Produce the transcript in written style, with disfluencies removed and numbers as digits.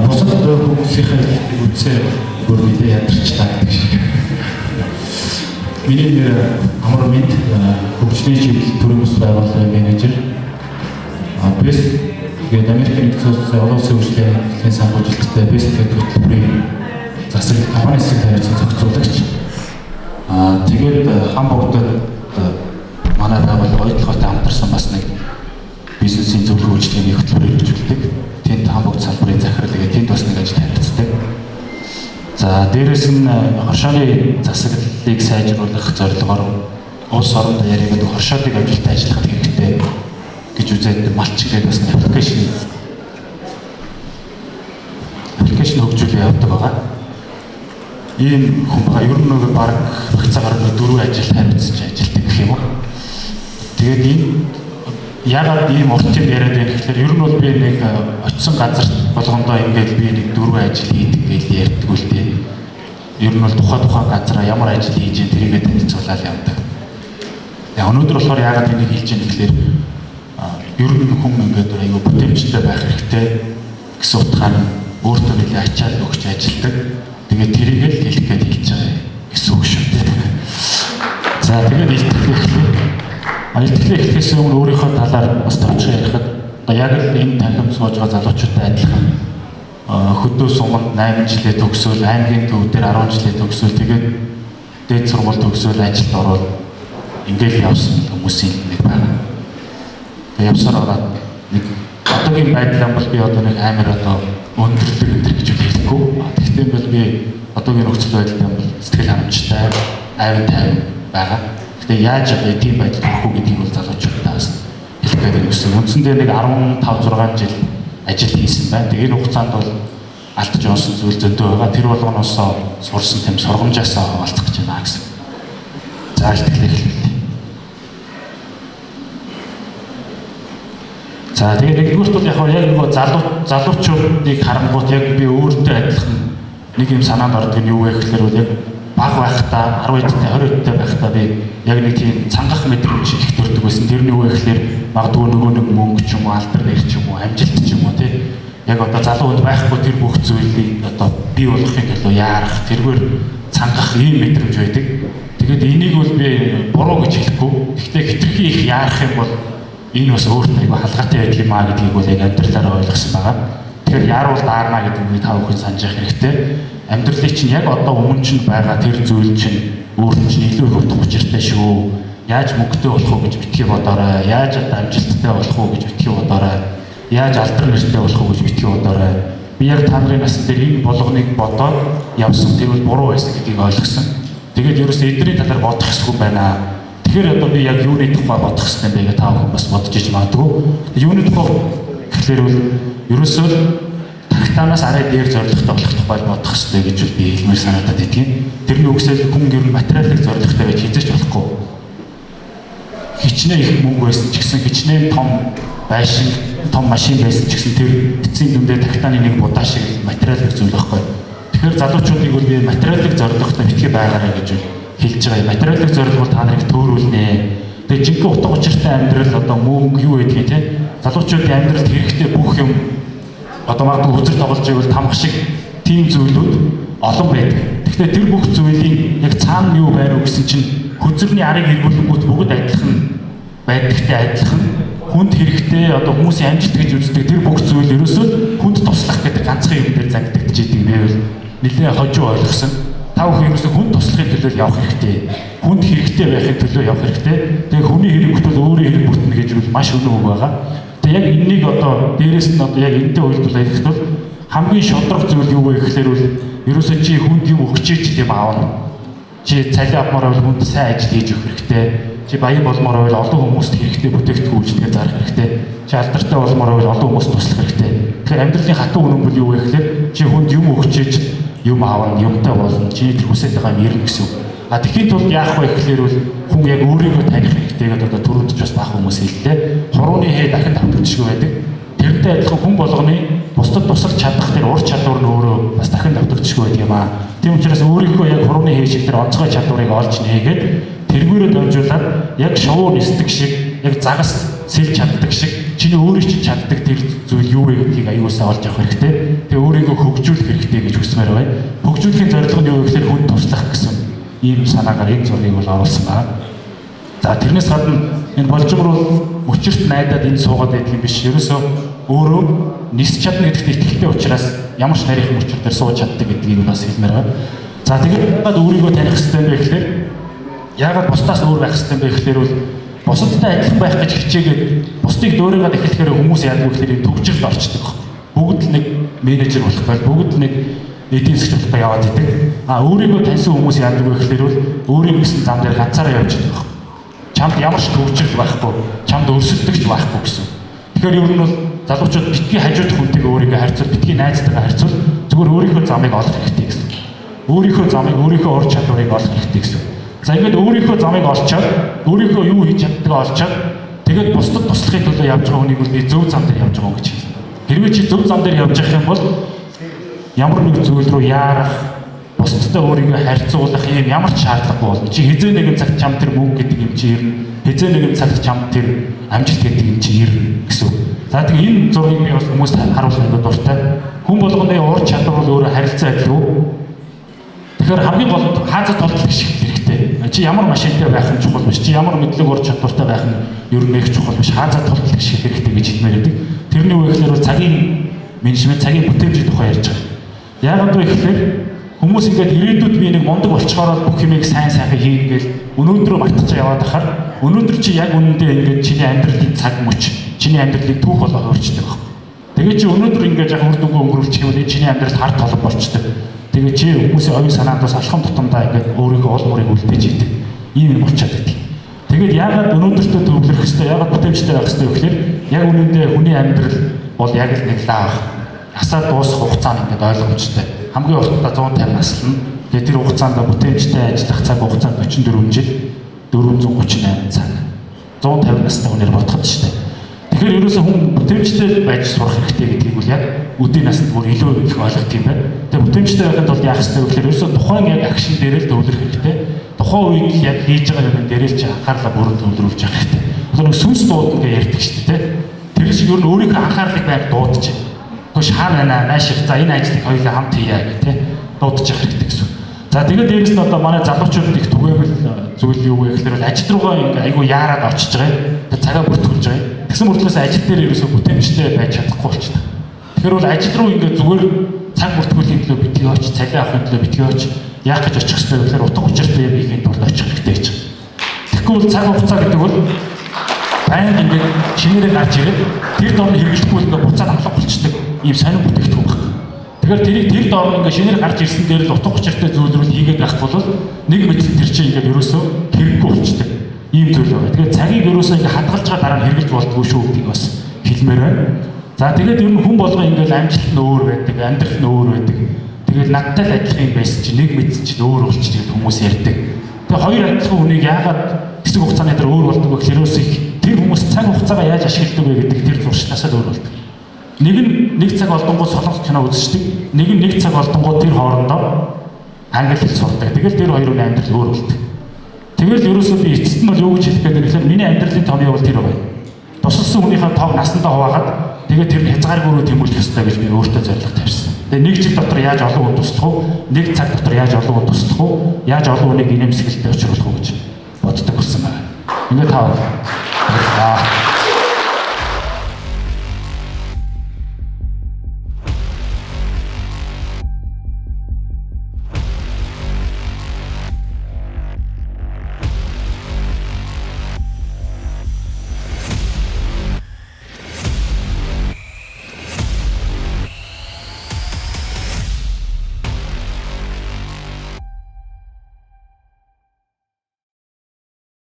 бусад хүмүүсийн үдсээр бүр нэлээд ядарчлаа гэдэг шиг. Миний нэр Амар Мэд, хөгжлийн чиглэл төрийн бас байгууллагын менежер. Бэст гэдэг Америкийн нэгдсэн улсын хөгжлийн санхүүжилттэй Бэст гэдэг хөтөлбөрийн засаг компани засаг тариалан зохицуулагч. Тэгээд Хамбургад манай байгууллага ойдлоготой хамтарсан бас нэг бизнесийн зөвлөгөө үйлчилгээний хөтөлбөр хэрэгжүүлдэг. Тэнд Хамбург салбарын захирал тэгээд тэнд бас нэг ажил хариуцдаг. За дээрэс нь хоршооны засаглалыг сайжруулах зорилгоор улс орон даяарыг хоршоодыг амжилттай ажиллахад хэрэгтэй гэж үзээд малчиглээд бас аппликейшн хөгжүүлээ явуулдаг байгаа. Ийм хүн байгаа. Ер нь нэг баг багцаагаар 4 ажил хариуцж ажилтдаг гэх юм уу. Тэгээд энэ яагаад ийм урт юм яриад байна гэхээр ер нь бол би нэг очисон газар болгондоо ингээд би нэг 4 ажил хийдэг гэж ярьдаг үл дээ. Ер нь бол тухайн газараа ямар ажил хийж байгаа тэрийгээ танилцуулаад явдаг. Тэгээ өнөөдөр болохоор яагаад энийг хэлж байгаа гэхээр ер нь хүн ингээд айгүй бүтэмжтэй байх хэрэгтэй гэсэн утгаар нь өөртөө нэлээд ачаал өгч ажилдаг. Тэгээд тэрийгээ л хэлэх гээд хэлж байгаа гэсэн үг шүү дээ. За тэгээд илтгэл эхлэхээс өмнө өөрийнхөө талаар бас товчхон ярихад яг л энэ танхим сууж байгаа залуучуудтай адилхан хөдөө суманд 8 жилээ төгсөөл, аймгийн төв дээр 10 жилээ төгсөөл, тэгээд дээд сургууль төгсөөл ажилд ороод ингээл явсан хүмүүсийн нэг байна. Тэгээд явсаар ороод нэг одоогийн байдлаа бол би одоо нэг амар одоо өндөрлөг өндөр гэж хэлэхгүй. Гэхдээ бол би одоогийн нөхцөл байдлаа бол сэтгэл ханамжтай, айван тайван байгаа. Тэгээ яаж тийм байдал төрөх үү гэдгийг бол залуучуудаас хэлэх гэдэг юм. Үндсэндээ нэг 15-6 жил ажил хийсэн байна. Тэгээ энэ хугацаанд бол алдаж онсон зүйл зөндөө байгаа. Тэр болгоноос сурсан тэм сургамжаасаа хаваалцах гэж байна гэсэн. За ихтгэл хэлээ. За тэгээ нэгдүгürt бол яг нөгөө залуучуудыг харангуут яг би өөртөө адилхан нэг юм санаанд ордог нь юу вэ гэхээр бол яг баг байхдаа 10-д 20-д байхдаа би яг нэг тийм цангах мэдрэмж их төрдөг байсан. Тэр нь юу вэ гэхээр магадгүй нөгөө нэг мөнгө ч юм уу, алдар нэр ч юм уу, амжилт ч юм уу тий. Яг одоо залуу хүнд байхгүй тэр бүх зүйлийг одоо бий болгохын төлөө яарах, тэргээр цангах ийм мэдрэмж байдаг. Тэгээд энийг бол би буруу гэж хэлэхгүй. Гэхдээ хитрхи их яарах юм бол энэ бас өөртөө айгүй халгаатай байдаг юм аа гэдгийг бол яг амьдралаараа ойлгосон байгаа. Тэгэхээр яарвал даарна гэдэг нь та бүхэн санаж явах хэрэгтэй. Амьдралыг чинь яг одоо өмнө чинь байгаа тэр зүйл чинь өөрөөр чинь илүү их утга учиртай шүү. Яаж мөнгөтэй болох уу гэж битгий бодоорой. Яаж одоо амжилттай болох уу гэж битгий бодоорой. Яаж алдар нэртэй болох уу гэж битгий бодоорой. Би яг та нарын насны дээр энэ болгоныг бодоод явсан. Тэгвэл буруу байсан гэдгийг ойлгосон. Тэгээд ерөөсөө эдний талаар бодох хэрэггүй байна. Тэгэхээр одоо би яг юуны тухай бодох хэрэгтэй бэ гэж та бүхэн бас бодож иж магадгүй. Юуны тухай гэхлээр бол ерөөсөө тагтаанаас арай дээр зорилготой болох тухай бодох хэрэгтэй гэж би хэлмээр санагдаад байдгийн. Тэрний үгсэл хүн ер нь материалын зорилготой байж хийж болохгүй. Хичнээн их мөнгө байсан ч гэсэн хичнээн том байшин, том машин байсан ч гэсэн тэр эцсийн дүндээ тагтааны нэг будаа шиг материалын зүйл байхгүй. Тэгэхээр залуучуудыг бол би материалын зорилготой битгий байгаарай гэж хэлж байгаа. Материалын зорилго бол та нарыг төөрүүлнэ. Тэгээ жинхэнэ утга учиртай амьдрал одоо мөнгө юу гэдгийг те залуучуудын амьдралд хэрэгтэй бүх юм одоо магадгүй хүзэр тоглож байвал тамх шиг тийм зүйлүүд олон байдаг. Тэгэхээр тэр бүх зүйлийн яг цаана юу байр уу гэсэн чинь хүзрний арыг эргүүлэнгүүт бүгд адилхан байдагтай адилхан хүнд хэрэгтэй одоо хүмүүсийн амжилт гэж үздэг тэр бүх зүйл ерөөсөө хүнд туслах гэдэг ганцхан юм дээр зангидагдж идэг нэрвэл нэлээд хожуу ойлгосон. Та бүхэн ерөөсөө хүнд туслахын төлөө явах хэрэгтэй. Хүнд хэрэгтэй байхын төлөө явах хэрэгтэй. Тэгээ хүний хэрэг бүтвэл өөрийн хэрэг бүтнэ гэж үл маш өнөө үг байгаа. Яг энэнийг одоо дээрээс нь одоо яг энэтэй уялдуулах хэрэгт бол хамгийн шодрох зүйл юу вэ гэхээр бол ерөөсөө чи хүнд юм өгч ич тийм аавна. Чи цалин авмаар бол хүнд сайн ажил хийж өгөх хэрэгтэй. Чи баян болмоор бол олон хүмүүст хэрэгтэй бүтээгдэхүүн үйлчлэгээ зарах хэрэгтэй. Чи алдартай болмоор бол олон хүмүүст туслах хэрэгтэй. Тэгэхээр амьдралын хатуу үнэн бол юу вэ гэхээр чи хүнд юм өгч ич юм аавна, юмтай болно. Чиний тэр хүсэж байгаа юм ирнэ гэсэн үг. А тэгэхэд бол яах вэ гэхээр бол хүн яг өөрийгөө таних хэрэгтэй гэдэг одоо түрүүнд ч бас бах хүмүүс хэллээ. Хурууны хээ дахин давтагдчихгүй байдаг. Тэрнтэй адилхан хүн болгоны бусдад тусалж чадах тэр ур чадвар нь өөрөө бас дахин давтагдчихгүй байдаг юм аа. Тийм учраас өөрийнхөө яг хурууны хээ шиг тэр онцгой чадварыг олж нээгээд тэргүүрээ дамжуулаад яг шоу нисдэг шиг, яг загас сэлж чаддаг шиг чиний өөрөө чинь чаддаг тэр зүйл юу вэ гэдгийг аюулсаа олж авах хэрэгтэй. Тэгээ өөрийгөө илүү хөгжүүлэх хэрэгтэй гэж хүсмээр байна. Хөгжүүлэхийн зорилго нь юу вэ гэхээр хүн туслах гэсэн ийм санаагаар энэ зургийг бол оруулсан байна. За тэрнээс гадна энэ болжим руу өчирт найдаад энэ суугаад байдаг юм биш. Ерөөсөө өөрөө нисч чадна гэдэгт итгэлтэй учраас ямар ч нарийн өчир дээр сууж чаддаг гэдгийг бас хэлмээр байна. За тэгээд өөрийгөө таних хэрэгтэй юм бэ гэхээр яагаад бусдаас өөр байх хэрэгтэй юм бэ гэхээр бол бусадтай адилхан байх гэж хичээгээд бусдыг дөөрөөд эхлэхээр хүмүүс яадаг вэ гэхээр төгжрөл орчдөг. Бүгд л нэг менежер болохгүй, бүгд л нэг эдийн засгийн төлөвтэй яваад идэг. Өөрийгөө таньсан хүмүүс яадаг вэ гэхээр бол өөрийн гэсэн зам дээр ганцаараа явж байгаа. Чамд ямар ч төгжрөл байхгүй, чамд өрсөлдөгч байхгүй гэсэн. Тэгэхээр ер нь бол залуучууд битгий хажууд хүнтэйгээ өөрийгөө харьцуул, битгий найзтайгаа харьцуул, зүгээр өөрийнхөө замыг олох хэрэгтэй гэсэн. Өөрийнхөө замыг, өөрийнхөө ур чадварыг олох хэрэгтэй гэсэн. За ингээд өөрийнхөө замыг олчоод, өөрийнхөө юу хийж чаддгаа олчоод, тэгээд бусдад туслахын төлөө явж байгаа хүнийг бол би зөв зам дээр явж байгаа гэж хэлсэн. Хэрвээ чи зөв зам дээр явж явах юм бол ямар нэг зүйл рүү яарах, бусдтай өөрийгөө харьцуулах юм ямар ч шаардлагагүй болно. Чи хизээ нэгэн цагт чам тэр мөнгө гэдэг юм чи ирнэ. Хизээ нэгэн цагт чам тэр амжилт гэдэг юм чи ирнэ гэсэн. За тэгээ энэ зургийг би бас хүмүүст харуулах ингээд дуртай. Хүн болгоны ур чадвар бол өөрөө харилцаа адил үү? Тэгэхээр хамгийн гол хаазад толгой шиг хэрэгтэй. Чи ямар машинтай байх нь чухал биш. Чи ямар мэдлэг ур чадвартай байх нь ер нь их чухал биш. Хаазад толгой шиг хэрэгтэй гэж хэлмээр байдаг. Тэрний үе гэхээр цагийн менежмент, цагийн бүтээмжийн тухай ярьж байгаа. Яагаад вэ гэхээр хүмүүс ингээд ирээдүйд би нэг мундаг болчихороо бүх юмыг сайн сайхан хийнэ гэж өнөөдрөө мартчих яваад ахаар өнөөдөр чи яг үнэндээ ингээд чиний амьдралын цаг мөч, чиний амьдралыг түүх болгох өөрчлөлт байна. Тэгээ чи өнөөдөр ингээд яг үр дүнгээ өнгөрүүлчих юм бол чиний амьдрал хар толгой болчтой. Тэгээ чи хүмүүсийн оюун санаандаас алхам тутамдаа ингээд өөрийнхөө ол мөрийг үлдээж идэг. Ийм юм болчиход байдаг. Тэгээд яагаад өнөөдөртөө төвлөрөх хэрэгтэй, яагаад бүтээмжтэй байх хэрэгтэй вэ гэхээр яг үнэндээ хүний амьдрал бол яг л нэг лаах асаа дуусах хугацаа нь ингээд ойлгомжтой. Хамгийн уртдаа 150 наслна. Тэгээд тэр хугацаанд бүтээмжтэй ажиллах цаг хугацаа 44 жил 438 цаг. 150 настай хүнээр бодоход шүү дээ. Тэгэхээр ерөөсөө хүн бүтээмжтэй байж сурах хэрэгтэй гэдгийг бол яг үдийн наснд бүр илүү их ойлгох юм байна. Тэгээд бүтээмжтэй байхад бол яах хэрэгтэй вэ гэхээр ерөөсөө тухайн яг акшн дээр л төвлөрөх хэрэгтэй. Тухайн үед яг хийж байгаа юм дээр л чи анхаарлаа бүрэн төвлөрүүлж явах хэрэгтэй. Одоо нэг сүнс дууд ингээ ярьдаг шүү дээ. Тэр шиг ер нь өөрийнхөө анхаарлыг байг дуудаж. Хөөш хаана байна? Наашиг. За энэ ажлыг хоёулаа хамт хийя гэх тээ дуудаж явах хэрэгтэй гэсэн. За тэгээд дээрээс нь одоо манай залуучууд их түгээмэл зүйл юу вэ гэхээр ажил руугаа ингээ айгүй яарад очиж байгаа. Тэгээд цагаа бүртгүүлж байгаа. Тэгсэн мөртлөөс ажил дээр ерөөсөө бүтээмжтэй байж чадахгүй болчихно. Тэгэхээр бол ажил руу ингээ зүгээр цаг бүртгүүлэхийн төлөө битгий очиж, цагаа авахын төлөө битгий очиж яах гэж очих хэрэгтэй вэ гэхээр утга учиртай юм хийхэд бол очих хэрэгтэй гэж. Тэгэхгүй бол цаг хугацаа гэдэг бол байнга ингээ чинээрээ гарч ирээд тэр дор нь хэрэглэхгүй ингээ буцаад авах болчдөг ийм сонир бүтээгдэхүүн байна. Тэгэхээр тэр дор нь ингээ шинээр гарч ирсэн дээр л утга учиртай зүйлрүүл хийгээд байх бол нэг мэдсэн тэр чинь ингээ ерөөсөө хэрэггүй болчдөг. Ийм зүйл байна. Тэгэхээр цагийг ерөөсөө ингээ хадгалж байгаа дараа нь хэрэглэж болдгоо шүү гэдгийг бас хэлмээр байна. За тэгээд ер нь хүн болгоо ингээ амжилт нь өөр байдаг, амьдрал нь өөр байдаг. Тэгээд надтай л адилхан юм байсан чи нэг мэдсэн чи өөр болчих хүмүүс ярьдаг. Тэгээд хоёр адилхан хүнийг яагаад хэсэг хугацааны дээр өөр болдог вэ гэхээр ерөөсөө тэр хүмүүс цаг хугацаагаа яаж ашигладаг вэ гэдэг тэр зуршлаасаа өөр болдог. Нэг нь нэг цаг олдонгууд солонгос кино үзчихдэг. Нэг нь нэг цаг олдонгууд тэр хоорондоо англи хэл сурдаг. Тэгэл тэр хоёрын амьдрал өөр болдог. Тэгэл ерөөсөө би эцэст нь бол юу гэж хэлэх гээд нэхлээр миний амьдралын томьёо бол тэр байна. Тусалсан хүнийхээ тог насандаа хуваагаад тэгээд тэр нь хязгааргүй рүү тэмүүлэх ёстой гэж би өөртөө зорилго тавьсан. Тэгээд нэг жил дотор яаж олон хүн туслах вэ? Нэг цаг дотор яаж олон хүн туслах вэ? Яаж олон хүнийг инээмсэглэлтэй учруулах вэ гэж боддог болсон байна. Ингээд таа.